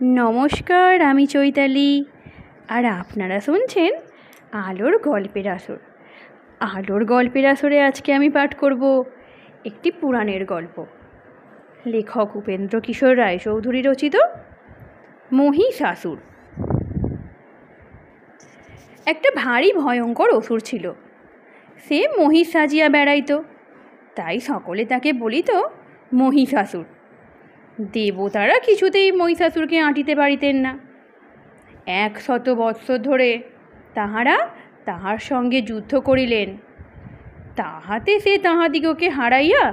নমস্কার, আমি চৈতালি। আর আপনারা শুনছেন আলোর গল্পের আসর। আলোর গল্পের আসরে আজকে আমি পাঠ করব একটি পুরাণের গল্প। লেখক উপেন্দ্র কিশোর রায়চৌধুরী রচিত মহিষাসুর। একটা ভারী ভয়ঙ্কর অসুর ছিল। সে মহিষ সাজিয়া বেড়াইত, তাই সকলে তাকে বলিত মহিষাসুর। দেবতারা কিছুতেই মহিষাসুরকে আঁটিতে পারিতেন না। 100 বৎসর ধরে তাহারা তাহার সঙ্গে যুদ্ধ করিলেন, তাহাতে সে তাহাদিগকে হারাইয়া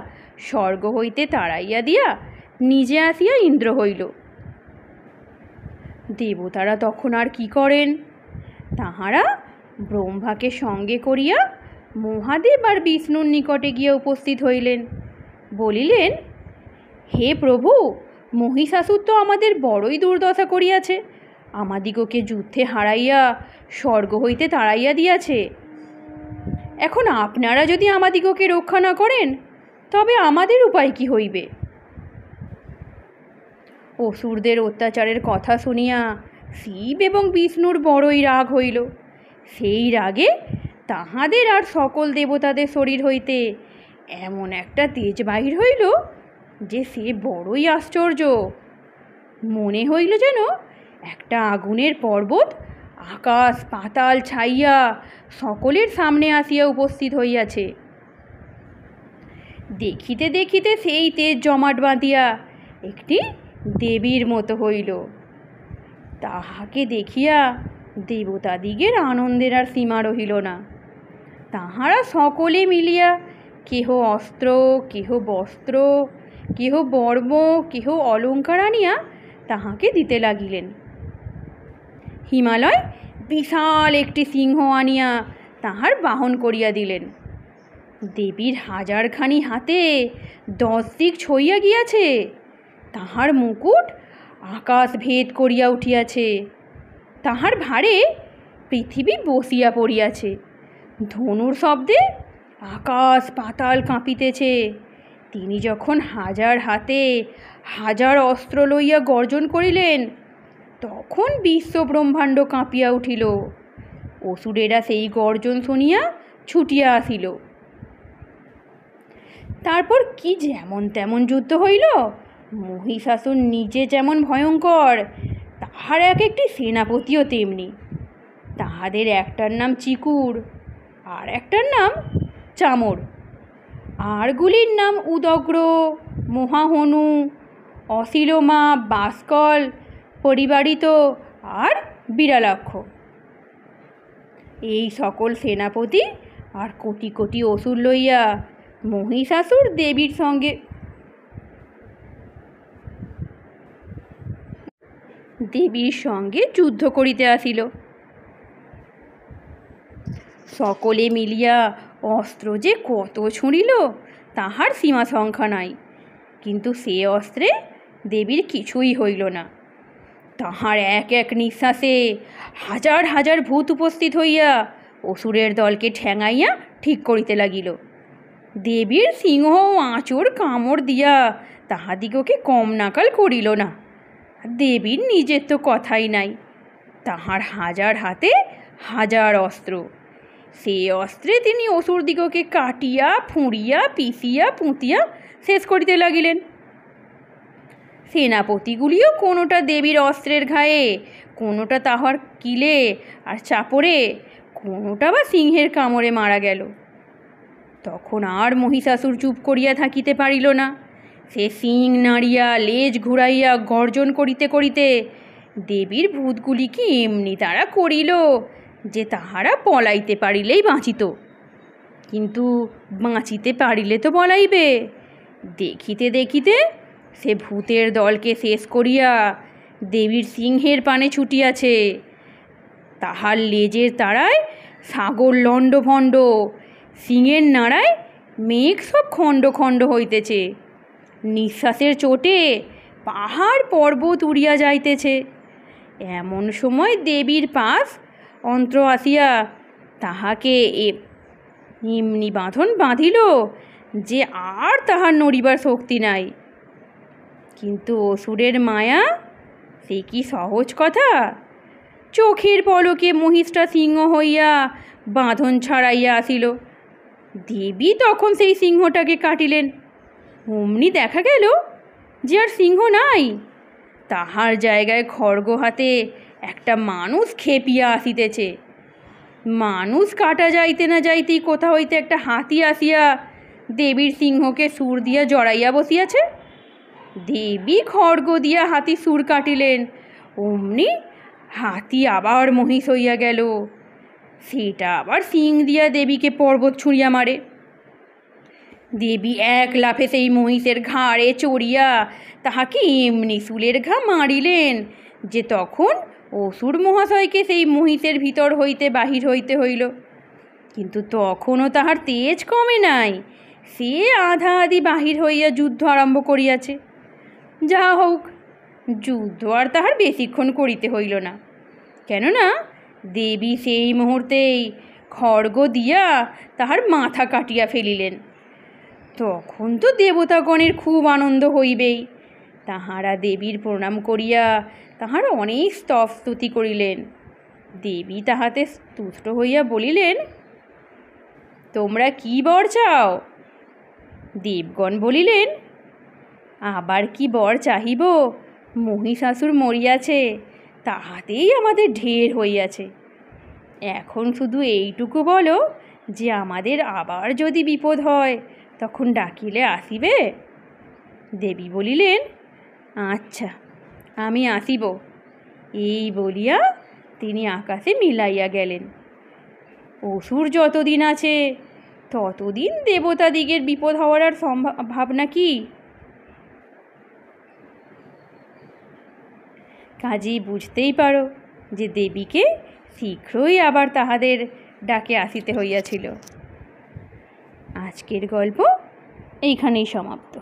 স্বর্গ হইতে তাড়াইয়া দিয়া নিজে আসিয়া ইন্দ্র হইল। দেবতারা তখন আর কি করেন? তাহারা ব্রহ্মাকে সঙ্গে করিয়া মহাদেব আর বিষ্ণুর নিকটে গিয়া উপস্থিত হইলেন। বলিলেন, হে প্রভু, মহিষাসুর তো আমাদের বড়ই দুর্দশা করিয়াছে, আমাদিগকে যুদ্ধে হারাইয়া স্বর্গ হইতে তাড়াইয়া দিয়াছে। এখন আপনারা যদি আমাদিগকে রক্ষা না করেন, তবে আমাদের উপায় কি হইবে? অসুরদের অত্যাচারের কথা শুনিয়া শিব এবং বিষ্ণুর বড়ই রাগ হইল। সেই রাগে তাহাদের আর সকল দেবতাদের শরীর হইতে এমন একটা তেজ বাহির হইল যে সে বড়ই আশ্চর্য। মনে হইল যেন একটা আগুনের পর্বত আকাশ পাতাল ছাইয়া সকলের সামনে আসিয়া উপস্থিত হইয়াছে। দেখিতে দেখিতে সেই তেজ জমাট বাঁধিয়া একটি দেবীর মতো হইল। তাহাকে দেখিয়া দেবতাদিগের আনন্দের আর সীমা রহিল না। তাহারা সকলে মিলিয়া কেহ অস্ত্র, কেহ বস্ত্র, কেহ বর্ম, কেহ অলঙ্কার আনিয়া তাহাকে দিতে লাগিলেন। হিমালয় বিশাল একটি সিংহ আনিয়া তাহার বাহন করিয়া দিলেন। দেবীর 1000খানি হাতে 10 দিক ছইয়া গিয়াছে। তাহার মুকুট আকাশ ভেদ করিয়া উঠিয়াছে। তাহার ভারে পৃথিবী বসিয়া পড়িয়াছে। ধনুর শব্দে আকাশ পাতাল কাঁপিতেছে। তিনি যখন 1000 হাতে 1000 অস্ত্র লইয়া গর্জন করিলেন, তখন বিশ্ব ব্রহ্মাণ্ড কাঁপিয়া উঠিল। অসুরেরা সেই গর্জন শুনিয়া ছুটিয়া আসিল। তারপর কি যেমন তেমন যুদ্ধ হইল। মহিষাসুর নিজে যেমন ভয়ঙ্কর, তাহার এক একটি সেনাপতিও তেমনি। তাহাদের একটার নাম চিকুর, আর একটার নাম চামর, আরগুলির নাম উদগ্র, মহাহনু, অশিলোমা, বাস্কল, পরিবারিত আর বিড়ালাক্ষ। এই সকল সেনাপতি আর কোটি কোটি অসুর লইয়া মহিষাসুর দেবীর সঙ্গে যুদ্ধ করিতে আসিল। সকলে মিলিয়া অস্ত্র যে কত ছুঁড়িল তাহার সীমা সংখ্যা নাই, কিন্তু সে অস্ত্রে দেবীর কিছুই হইল না। তাহার এক এক নিঃশ্বাসে 1000 1000 ভূত উপস্থিত হইয়া অসুরের দলকে ঠ্যাঙাইয়া ঠিক করিতে লাগিল। দেবীর সিংহ আঁচড় কামড় দিয়া তাহাদিগকে কম নাকাল করিল না। দেবীর নিজের তো কথাই নাই। তাহার 1000 হাতে 1000 অস্ত্র। সে অস্ত্রে তিনি অসুরদিগকে কাটিয়া ফুঁড়িয়া পিষিয়া পুঁতিয়া শেষ করিতে লাগিলেন। সেনাপতিগুলিও কোনোটা দেবীর অস্ত্রের ঘায়ে, কোনোটা তাহার কিলে আর চাপড়ে, কোনোটা বা সিংহের কামড়ে মারা গেল। তখন আর মহিষাসুর চুপ করিয়া থাকিতে পারিল না। সে শিং নাড়িয়া লেজ ঘুরাইয়া গর্জন করিতে করিতে দেবীর ভূতগুলিকে এমনি তারা করিল যে তাহারা পলাইতে পারিলেই বাঁচিত, কিন্তু বাঁচিতে পারিলে তো পলাইবে। দেখিতে দেখিতে সে ভূতের দলকে শেষ করিয়া দেবীর সিংহের পানে ছুটিয়াছে। তাহার লেজের তাড়ায় সাগর লণ্ডভণ্ড, সিংহের নাড়ায় মেঘ সব খণ্ড খণ্ড হইতেছে। নিঃশ্বাসের চোটে পাহাড় পর্বত উড়িয়া যাইতেছে। এমন সময় দেবীর পাশ অন্ত্র আসিয়া তাহাকে এমনি বাঁধন বাঁধিল যে আর তাহার নড়িবার শক্তি নাই। কিন্তু অসুরের মায়া সে কি সহজ কথা? চোখের পলকে মহিষটা সিংহ হইয়া বাঁধন ছাড়াইয়া আসিল। দেবী তখন সেই সিংহটাকে কাটিলেন। অমনি দেখা গেল যে আর সিংহ নাই, তাহার জায়গায় খড়গ হাতে একটা মানুষ খেপিয়া আসিতেছে। মানুষ কাটা যাইতে না যাইতেই কোথা হইতে একটা হাতি আসিয়া দেবীর সিংহকে সুর দিয়া জড়াইয়া বসিয়াছে। দেবী খড়গ দিয়া হাতি সুর কাটিলেন, অমনি হাতি আবার মহিষ হইয়া গেল। সেটা আবার শিং দিয়া দেবীকে পর্বত ছুঁড়িয়া মারে। দেবী এক লাফে সেই মহিষের ঘাড়ে চড়িয়া তাহাকে এমনি চুলের ঘা মারিলেন যে তখন অসুর মহাশয়কে সেই মহিষের ভিতর হইতে বাহির হইতে হইল। কিন্তু তখনও তাহার তেজ কমে নাই, সে আধা আধি বাহির হইয়া যুদ্ধ আরম্ভ করিয়াছে। যাহা হোক, যুদ্ধ আর তাহার বেশিক্ষণ করিতে হইল না, কেননা দেবী সেই মুহূর্তেই খড়গ দিয়া তাহার মাথা কাটিয়া ফেলিলেন। তখন তো দেবতাগণের খুব আনন্দ হইবেই। তাহারা দেবীর প্রণাম করিয়া তাহার অনেক স্তুতি করিলেন। দেবী তাহাতে তুষ্ট হইয়া বলিলেন, তোমরা কি বর চাও? দেবগণ বলিলেন, আবার কি বর চাহিব? মহিষাসুর মরিয়াছে, তাহাতেই আমাদের ঢের হইয়াছে। এখন শুধু এইটুকু বলো যে আমাদের আবার যদি বিপদ হয় তখন ডাকিলে আসিবে। দেবী বলিলেন, আচ্ছা, আমি আসিব। এই বলিয়া তিনি আকাশে মিলাইয়া গেলেন। অসুর যতদিন আছে ততদিন দেবতাদিগের বিপদ হওয়ার আর ভাবনা কি? কাজেই বুঝতেই পারো যে দেবীকে শীঘ্রই আবার তাহাদের ডাকে আসিতে হইয়াছিল। আজকের গল্প এইখানেই সমাপ্ত।